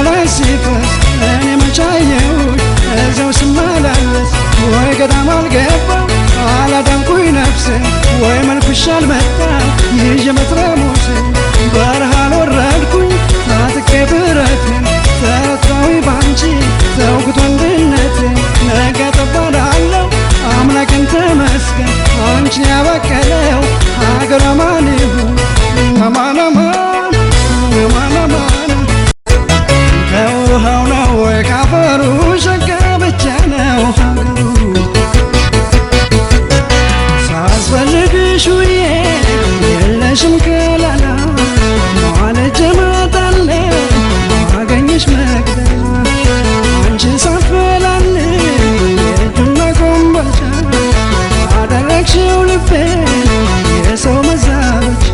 ላይ ሲፈስ እኔ መቻየውሽ እዛው ስመላለስ ወይ ገዳም አልገባው አላዳንኩኝ ነፍሴን ወይ መልኩሽ አልመጣ ይዤ መትረሙሴ በረሃ አልወረድኩኝ ታጥቄ ብረቴን ተረታዊ ባንቺ ተውኩት ወንድነቴን ነገ ጠባላለሁ አምላክን ተመስገን አንቺን ያበቀለው ሀገር አማን ይሁን አማን አማን አማን አማን ከውሃው ነው ወይ ካፈሩ ሸጋ ብቻ ነው ሀገሩ ሳስፈልግሽ ውዬ የለሽም ከላላ ማለጀ እመጣለሁ ማገኝሽ መቅደላ አንቺን ሳፈላልግ የእጁና ኮምቦልቻ አደረግሽው ልቤ የሰው መዛበቻ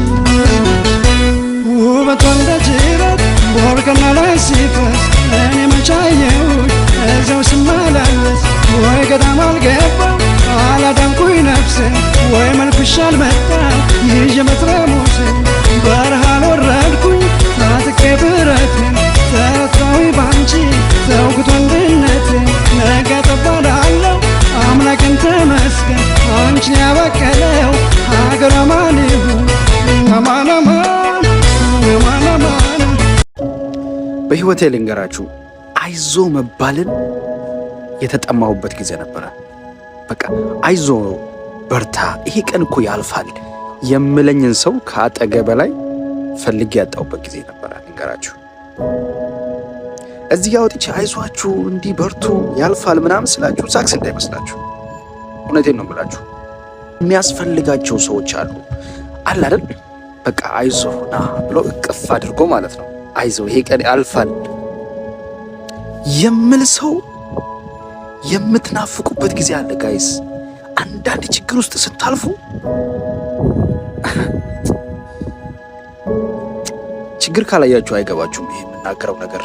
ውበቷ እንደ ጅረት ቦርከና ላይ ሲፈስ እኔ መቻየውሽ እዛው ስመላለስ ወይ ገዳም አልገባው አላዳንኩኝ ነፍሴን ወይ መልኩሽ አልመጣ ይዤ መትረሙሴ በረሃ አልወረድኩኝ ታጥቄ ብረቴን ተረታዊ ባንቺ ተውኩት ወንድነቴን ነገ ጠባላለሁ አምላክን ተመስገን አንቺን ያበቀለው ሀገር አማን ይሁን አማን አማን አማን አማን። በህይወቴ ልንገራችሁ አይዞ መባልን የተጠማሁበት ጊዜ ነበረ። በቃ አይዞ በርታ፣ ይሄ ቀን እኮ ያልፋል የምለኝን ሰው ከአጠገቤ ላይ ፈልጌ ያጣሁበት ጊዜ ነበረ። ልንገራችሁ እዚህ ጋር ወጥቼ አይዟችሁ እንዲህ በርቱ ያልፋል ምናምን ስላችሁ ሳክስ እንዳይመስላችሁ። እውነቴን ነው የምላችሁ። የሚያስፈልጋቸው ሰዎች አሉ አይደል? በቃ አይዞና ብሎ እቅፍ አድርጎ ማለት ነው አይዞ ይሄ ቀን ያልፋል የምል ሰው የምትናፍቁበት ጊዜ አለ ጋይስ። አንዳንድ ችግር ውስጥ ስታልፉ ችግር ካላያችሁ አይገባችሁም ይሄ የምናገረው ነገር።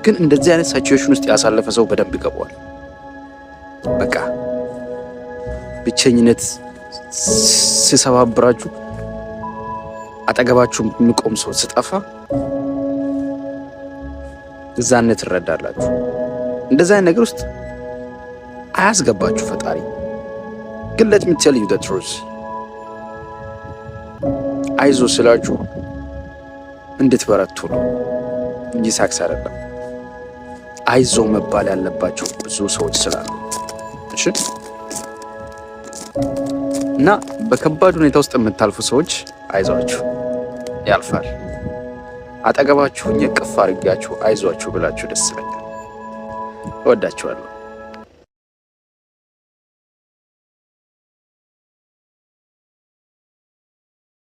ግን እንደዚህ አይነት ሲቹዌሽን ውስጥ ያሳለፈ ሰው በደንብ ይገባዋል። በቃ ብቸኝነት ሲሰባብራችሁ አጠገባችሁ የሚቆም ሰው ስጠፋ እዛኔ ትረዳላችሁ። እንደዛ አይነት ነገር ውስጥ አያስገባችሁ ፈጣሪ። ግን let me tell you the truth አይዞ ስላችሁ እንድትበረቱ ነው እንጂ ሳክስ አይደለም። አይዞ መባል ያለባቸው ብዙ ሰዎች ስላሉ እሺ። እና በከባድ ሁኔታ ውስጥ የምታልፉ ሰዎች አይዟችሁ ያልፋል። አጠገባችሁ እቅፍ አድርጋችሁ አይዟችሁ ብላችሁ ደስ ይለኛል። እወዳችኋለሁ።